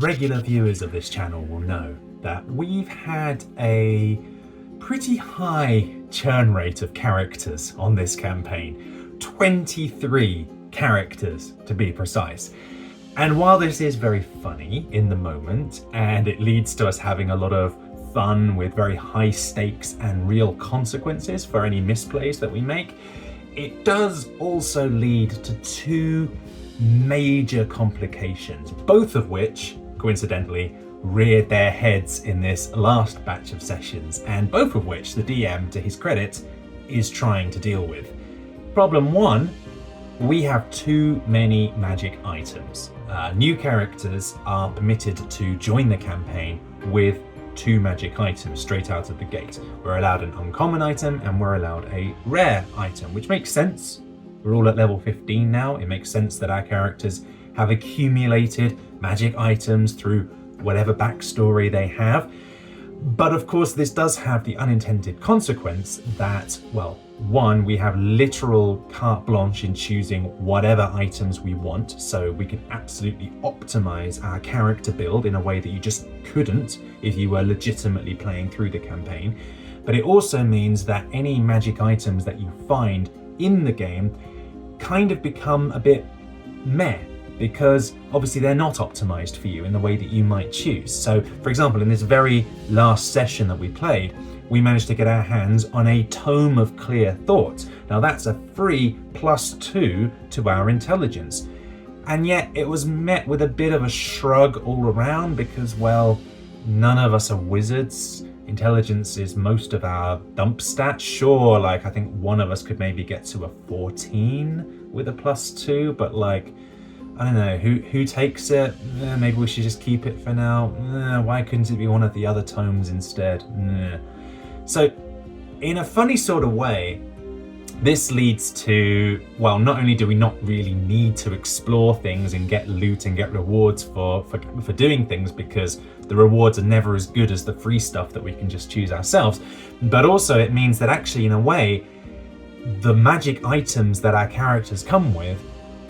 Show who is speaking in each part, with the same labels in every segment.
Speaker 1: regular viewers of this channel will know that we've had a pretty high churn rate of characters on this campaign. 23 characters to be precise. And while this is very funny in the moment, and it leads to us having a lot of fun with very high stakes and real consequences for any misplays that we make, it does also lead to two major complications, both of which, coincidentally, reared their heads in this last batch of sessions, and both of which the DM, to his credit, is trying to deal with. Problem one, we have too many magic items. New characters are permitted to join the campaign with 2 magic items straight out of the gate. We're allowed an uncommon item and we're allowed a rare item, which makes sense. We're all at level 15 now. It makes sense that our characters have accumulated magic items through whatever backstory they have. But of course, this does have the unintended consequence that, well, one, we have literal carte blanche in choosing whatever items we want, so we can absolutely optimize our character build in a way that you just couldn't if you were legitimately playing through the campaign. But it also means that any magic items that you find in the game kind of become a bit meh, because obviously they're not optimized for you in the way that you might choose. So, for example, in this very last session that we played, we managed to get our hands on a Tome of Clear Thought. Now that's a free +2 to our intelligence. And yet it was met with a bit of a shrug all around because, well, none of us are wizards. Intelligence is most of our dump stat. Sure, like I think one of us could maybe get to a 14 with a +2, but like, I don't know, who takes it? Maybe we should just keep it for now. Why couldn't it be one of the other tomes instead? So, in a funny sort of way, this leads to, well, not only do we not really need to explore things and get loot and get rewards for doing things, because the rewards are never as good as the free stuff that we can just choose ourselves, but also it means that actually, in a way, the magic items that our characters come with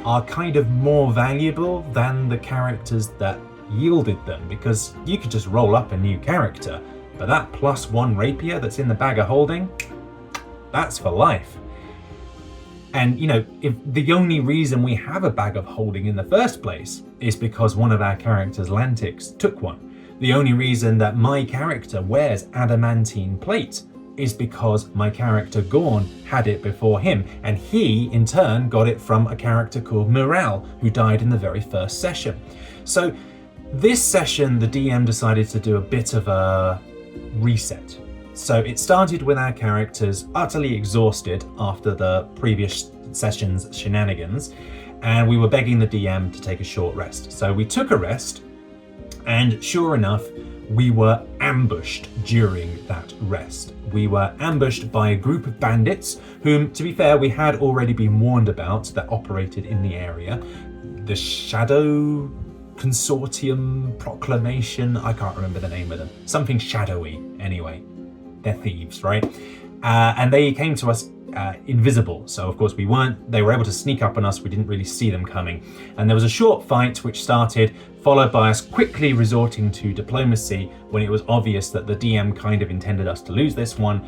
Speaker 1: are kind of more valuable than the characters that yielded them, because you could just roll up a new character, but that +1 rapier that's in the bag of holding, that's for life. And you know, if the only reason we have a bag of holding in the first place is because one of our characters, Lantix, took one. The only reason that my character wears adamantine plate is because my character Gorn had it before him, and he in turn got it from a character called Morale, who died in the very first session. So this session the DM decided to do a bit of a reset. So it started with our characters utterly exhausted after the previous session's shenanigans, and we were begging the DM to take a short rest. So we took a rest, and sure enough, we were ambushed during that rest. We were ambushed by a group of bandits whom, to be fair, we had already been warned about, that operated in the area. The Shadow Consortium Proclamation, I can't remember the name of them. Something shadowy, anyway. They're thieves, right? And they came to us invisible. So of course they were able to sneak up on us. We didn't really see them coming. And there was a short fight which started, followed by us quickly resorting to diplomacy when it was obvious that the DM kind of intended us to lose this one.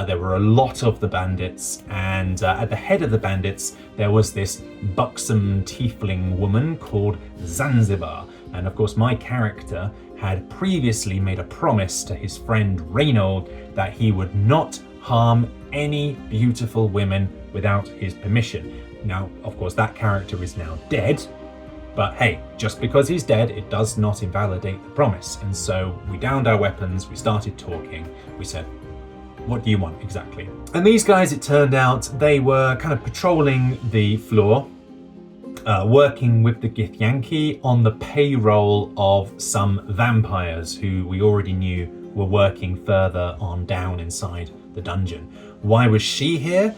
Speaker 1: There were a lot of the bandits, and at the head of the bandits, there was this buxom tiefling woman called Zanzibar. And of course my character had previously made a promise to his friend Reynold that he would not harm any beautiful women without his permission. Now, of course, that character is now dead, but hey, just because he's dead, it does not invalidate the promise. And so we downed our weapons, we started talking, we said, what do you want exactly? And these guys, it turned out, they were kind of patrolling the floor, working with the Githyanki on the payroll of some vampires who we already knew were working further on down inside the dungeon. Why was she here?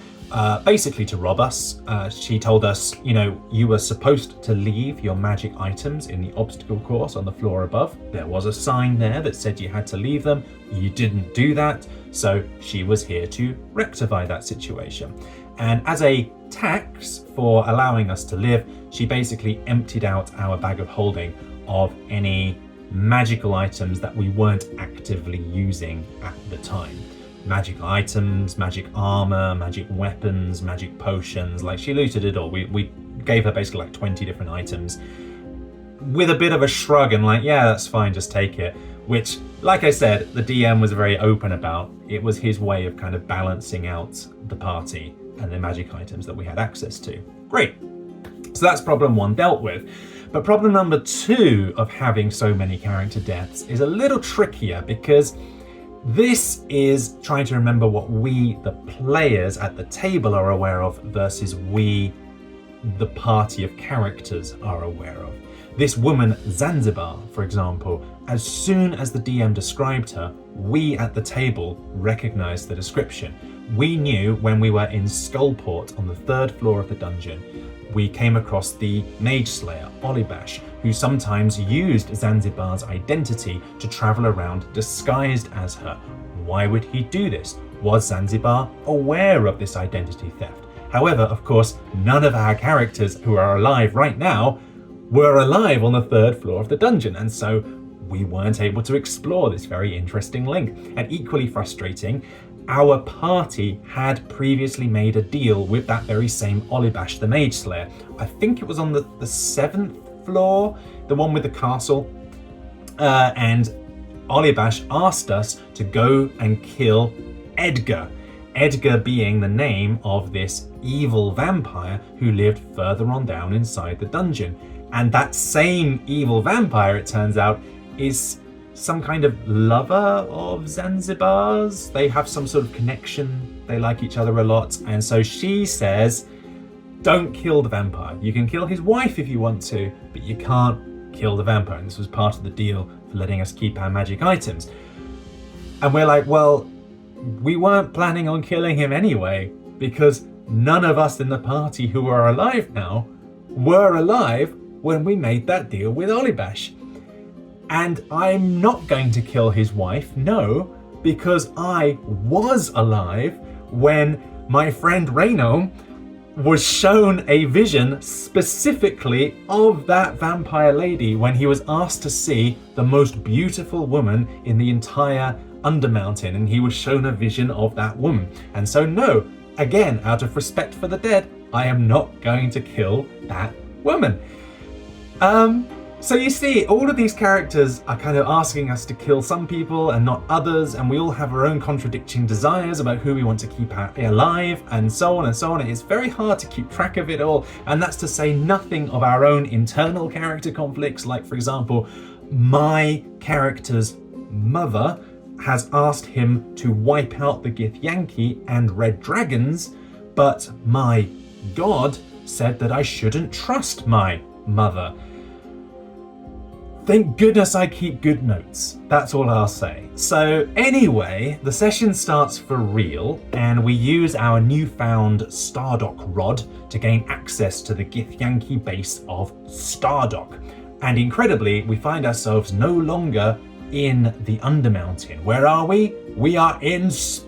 Speaker 1: Basically to rob us. She told us, you know, you were supposed to leave your magic items in the obstacle course on the floor above. There was a sign there that said you had to leave them. You didn't do that, so she was here to rectify that situation. And as a tax for allowing us to live, she basically emptied out our bag of holding of any magical items that we weren't actively using at the time. Magic items, magic armor, magic weapons, magic potions, like she looted it all. We gave her basically like 20 different items with a bit of a shrug and like, yeah, that's fine, just take it. Which, like I said, the DM was very open about. It was his way of kind of balancing out the party and the magic items that we had access to. Great. So that's problem one dealt with. But problem number two of having so many character deaths is a little trickier, because this is trying to remember what we, the players at the table, are aware of versus we, the party of characters, are aware of. This woman, Zanzibar, for example, as soon as the DM described her, we at the table recognized the description. We knew when we were in Skullport on the 3rd floor of the dungeon, we came across the Mage Slayer, Olibash, who sometimes used Zanzibar's identity to travel around disguised as her. Why would he do this? Was Zanzibar aware of this identity theft? However, of course, none of our characters who are alive right now were alive on the 3rd floor of the dungeon, and so we weren't able to explore this very interesting link. And equally frustrating, our party had previously made a deal with that very same Olibash, the Mage Slayer. I think it was on the 7th floor, the one with the castle, and Olibash asked us to go and kill Edgar. Edgar being the name of this evil vampire who lived further on down inside the dungeon. And that same evil vampire, it turns out, is some kind of lover of Zanzibar's. They have some sort of connection. They like each other a lot. And so she says, don't kill the vampire. You can kill his wife if you want to, but you can't kill the vampire. And this was part of the deal for letting us keep our magic items. And we're like, well, we weren't planning on killing him anyway, because none of us in the party who are alive now were alive when we made that deal with Olibash. And I'm not going to kill his wife, no, because I was alive when my friend Reno was shown a vision specifically of that vampire lady when he was asked to see the most beautiful woman in the entire Undermountain, and he was shown a vision of that woman. And so no, again, out of respect for the dead, I am not going to kill that woman. So you see, all of these characters are kind of asking us to kill some people and not others, and we all have our own contradicting desires about who we want to keep alive, and so on and so on. It's very hard to keep track of it all, and that's to say nothing of our own internal character conflicts. Like, for example, my character's mother has asked him to wipe out the Githyanki and Red Dragons, but my god said that I shouldn't trust my mother. Thank goodness I keep good notes. That's all I'll say. So anyway, the session starts for real, and we use our newfound Stardock rod to gain access to the Githyanki base of Stardock. And incredibly, we find ourselves no longer in the Undermountain. Where are we? We are in space!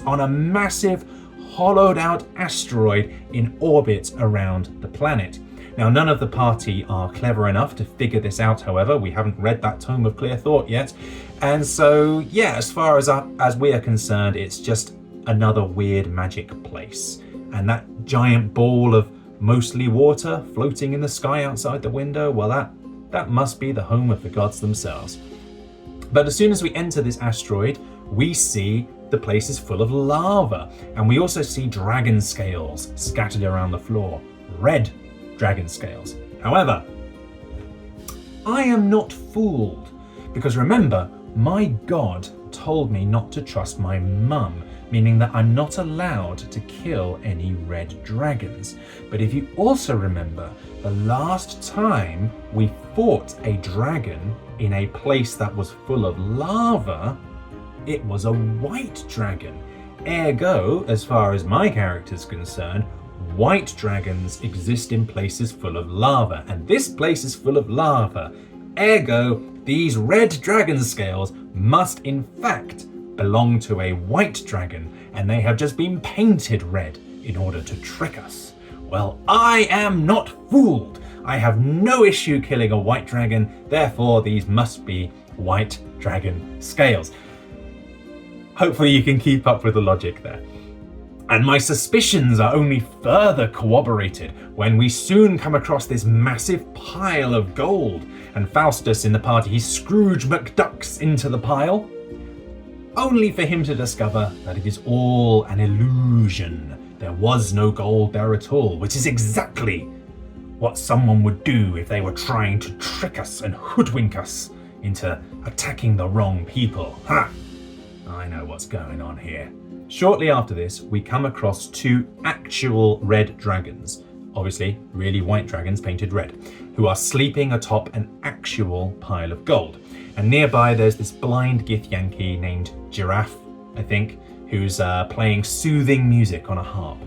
Speaker 1: On a massive, hollowed out asteroid in orbit around the planet. Now, none of the party are clever enough to figure this out, however. We haven't read that Tome of Clear Thought yet. And so, yeah, as far as we are concerned, it's just another weird magic place. And that giant ball of mostly water floating in the sky outside the window, well, that must be the home of the gods themselves. But as soon as we enter this asteroid, we see the place is full of lava. And we also see dragon scales scattered around the floor. Red dragon scales. However, I am not fooled, because remember, my god told me not to trust my mum, meaning that I'm not allowed to kill any red dragons. But if you also remember, the last time we fought a dragon in a place that was full of lava, it was a white dragon. Ergo, as far as my character's concerned, white dragons exist in places full of lava, and this place is full of lava. Ergo, these red dragon scales must in fact belong to a white dragon, and they have just been painted red in order to trick us. Well, I am not fooled. I have no issue killing a white dragon, therefore these must be white dragon scales. Hopefully you can keep up with the logic there. And my suspicions are only further corroborated when we soon come across this massive pile of gold, and Faustus in the party, he Scrooge McDucks into the pile, only for him to discover that it is all an illusion. There was no gold there at all, which is exactly what someone would do if they were trying to trick us and hoodwink us into attacking the wrong people. Ha! I know what's going on here. Shortly after this, we come across 2 actual red dragons, obviously really white dragons painted red, who are sleeping atop an actual pile of gold. And nearby there's this blind Githyanki named Giraffe, I think, who's playing soothing music on a harp.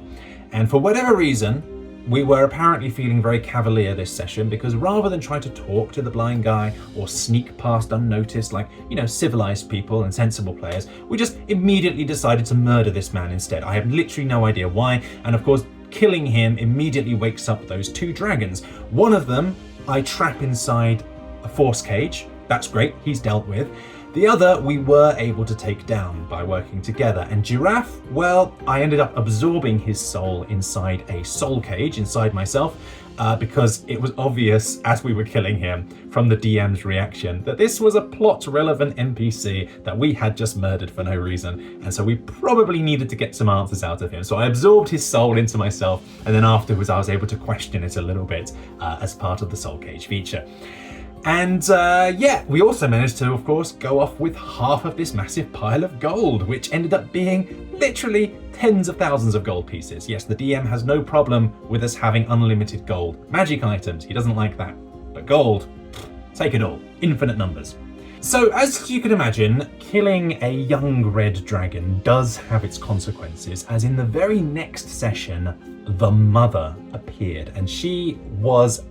Speaker 1: And for whatever reason, we were apparently feeling very cavalier this session, because rather than try to talk to the blind guy or sneak past unnoticed like, civilized people and sensible players, we just immediately decided to murder this man instead. I have literally no idea why, and of course killing him immediately wakes up those 2 dragons. One of them I trap inside a force cage. That's great, he's dealt with. The other we were able to take down by working together. And Giraffe, well, I ended up absorbing his soul inside a soul cage inside myself, because it was obvious as we were killing him from the DM's reaction that this was a plot relevant NPC that we had just murdered for no reason. And so we probably needed to get some answers out of him. So I absorbed his soul into myself, and then afterwards I was able to question it a little bit as part of the soul cage feature. And we also managed to, of course, go off with half of this massive pile of gold, which ended up being literally tens of thousands of gold pieces. Yes, the DM has no problem with us having unlimited gold. Magic items, he doesn't like that. But gold, take it all. Infinite numbers. So, as you can imagine, killing a young red dragon does have its consequences, as in the very next session, the mother appeared, and she was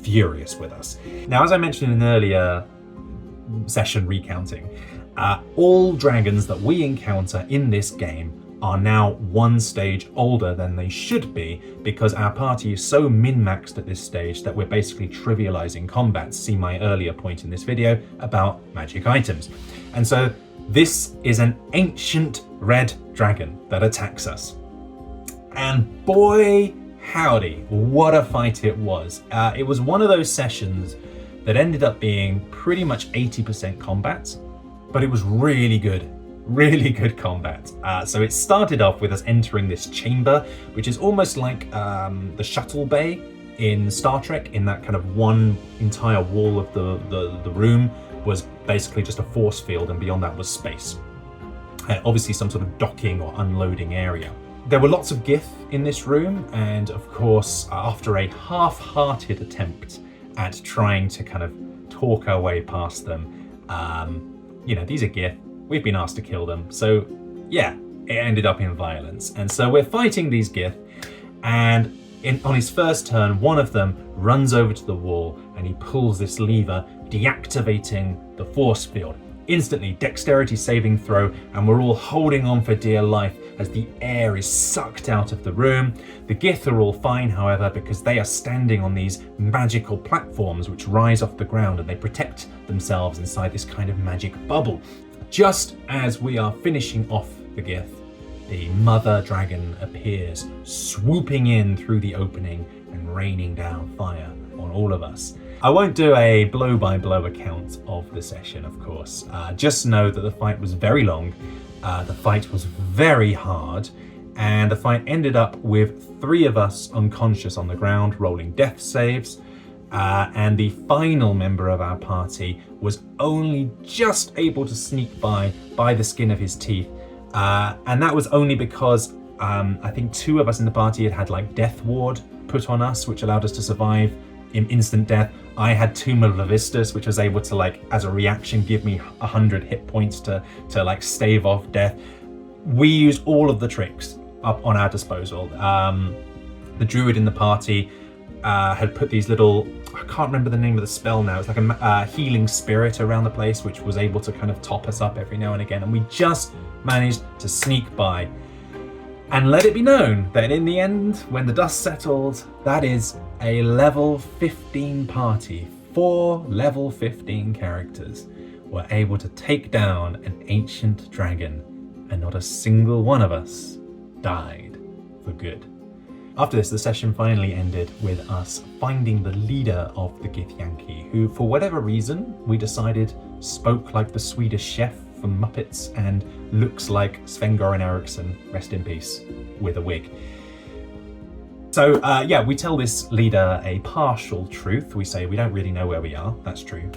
Speaker 1: furious with us. Now, as I mentioned in an earlier session recounting, all dragons that we encounter in this game are now 1 stage older than they should be, because our party is so min-maxed at this stage that we're basically trivializing combat. See my earlier point in this video about magic items. And so this is an ancient red dragon that attacks us. And boy, howdy, what a fight it was. It was one of those sessions that ended up being pretty much 80% combat, but it was really good combat. So it started off with us entering this chamber, which is almost like the shuttle bay in Star Trek, in that kind of one entire wall of the room was basically just a force field, and beyond that was space. Obviously some sort of docking or unloading area. There were lots of Gith in this room, and of course, after a half-hearted attempt at trying to kind of talk our way past them, these are Gith, we've been asked to kill them, so yeah, it ended up in violence. And so we're fighting these Gith, and on his first turn, one of them runs over to the wall and he pulls this lever, deactivating the force field. Instantly, dexterity saving throw, and we're all holding on for dear life as the air is sucked out of the room. The Gith are all fine, however, because they are standing on these magical platforms which rise off the ground, and they protect themselves inside this kind of magic bubble. Just as we are finishing off the Gith, the mother dragon appears, swooping in through the opening and raining down fire on all of us. I won't do a blow-by-blow account of the session, of course. Just know that the fight was very long, the fight was very hard, and the fight ended up with 3 of us unconscious on the ground, rolling death saves, and the final member of our party was only just able to sneak by the skin of his teeth, and that was only because I think 2 of us in the party had like Death Ward put on us, which allowed us to survive in instant death. I had Tomb of Levistus, which was able to, like, as a reaction, give me 100 hit points to like stave off death. We used all of the tricks up on our disposal. The druid in the party had put these little, I can't remember the name of the spell now, it's like a healing spirit around the place, which was able to kind of top us up every now and again, and we just managed to sneak by. And let it be known that in the end, when the dust settled, that is a level 15 party. 4 level 15 characters were able to take down an ancient dragon, and not a single one of us died for good. After this, the session finally ended with us finding the leader of the Githyanki, who, for whatever reason, we decided spoke like the Swedish chef from Muppets and looks like Sven-Goran Eriksson, rest in peace, with a wig. So we tell this leader a partial truth. We say we don't really know where we are. That's true.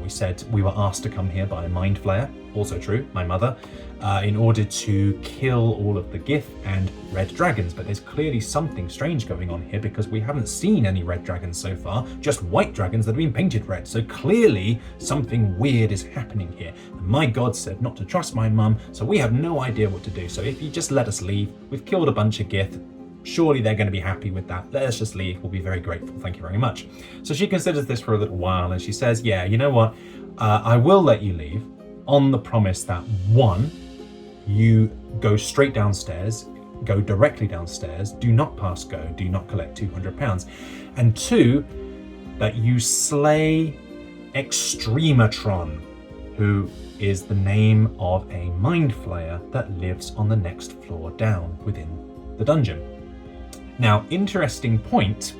Speaker 1: We said we were asked to come here by a mind flayer, also true, my mother, in order to kill all of the Gith and red dragons. But there's clearly something strange going on here because we haven't seen any red dragons so far, just white dragons that have been painted red. So clearly something weird is happening here. And my god said not to trust my mum, so we have no idea what to do. So if you just let us leave, we've killed a bunch of Gith. Surely they're going to be happy with that. Let us just leave. We'll be very grateful. Thank you very much. So she considers this for a little while and she says, yeah, you know what? I will let you leave on the promise that 1, you go straight downstairs, go directly downstairs, do not pass go, do not collect £200. And 2, that you slay Extrematron, who is the name of a mind flayer that lives on the next floor down within the dungeon. Now, interesting point,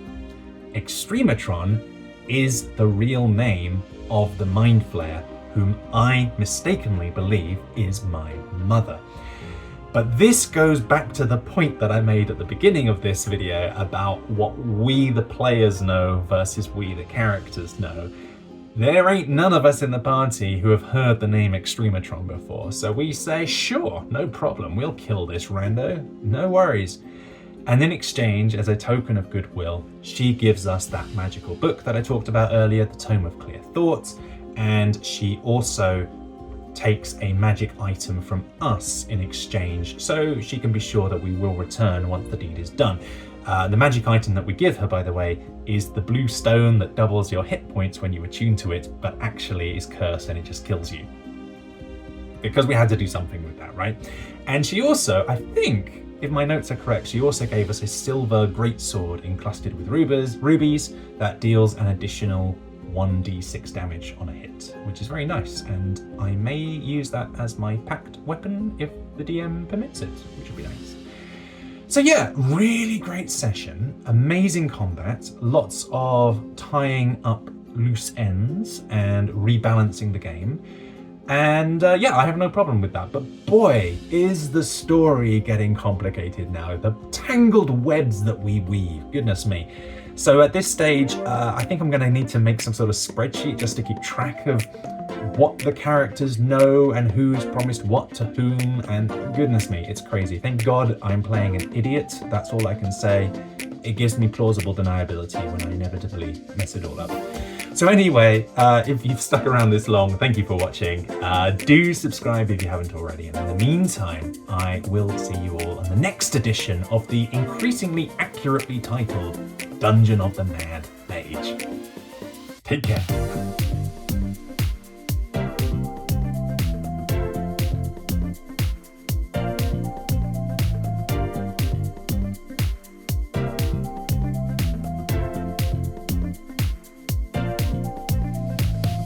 Speaker 1: Extrematron is the real name of the mind flayer, whom I mistakenly believe is my mother. But this goes back to the point that I made at the beginning of this video about what we the players know versus we the characters know. There ain't none of us in the party who have heard the name Extrematron before, so we say, sure, no problem, we'll kill this rando, no worries. And in exchange, as a token of goodwill, she gives us that magical book that I talked about earlier, the Tome of Clear Thoughts, and she also takes a magic item from us in exchange, so she can be sure that we will return once the deed is done. The magic item that we give her, by the way, is the blue stone that doubles your hit points when you attune to it, but actually is cursed and it just kills you. Because we had to do something with that, right? And she also, I think, if my notes are correct, she also gave us a silver greatsword encrusted with rubies that deals an additional 1d6 damage on a hit, which is very nice, and I may use that as my packed weapon if the DM permits it, which would be nice. So yeah, really great session, amazing combat, lots of tying up loose ends and rebalancing the game. And I have no problem with that. But boy, is the story getting complicated now. The tangled webs that we weave, goodness me. So at this stage, I think I'm going to need to make some sort of spreadsheet just to keep track of what the characters know and who's promised what to whom. And goodness me, it's crazy. Thank God I'm playing an idiot. That's all I can say. It gives me plausible deniability when I inevitably mess it all up. So anyway, if you've stuck around this long, thank you for watching. Do subscribe if you haven't already. And in the meantime, I will see you all on the next edition of the increasingly accurately titled Dungeon of the Mad Mage. Take care.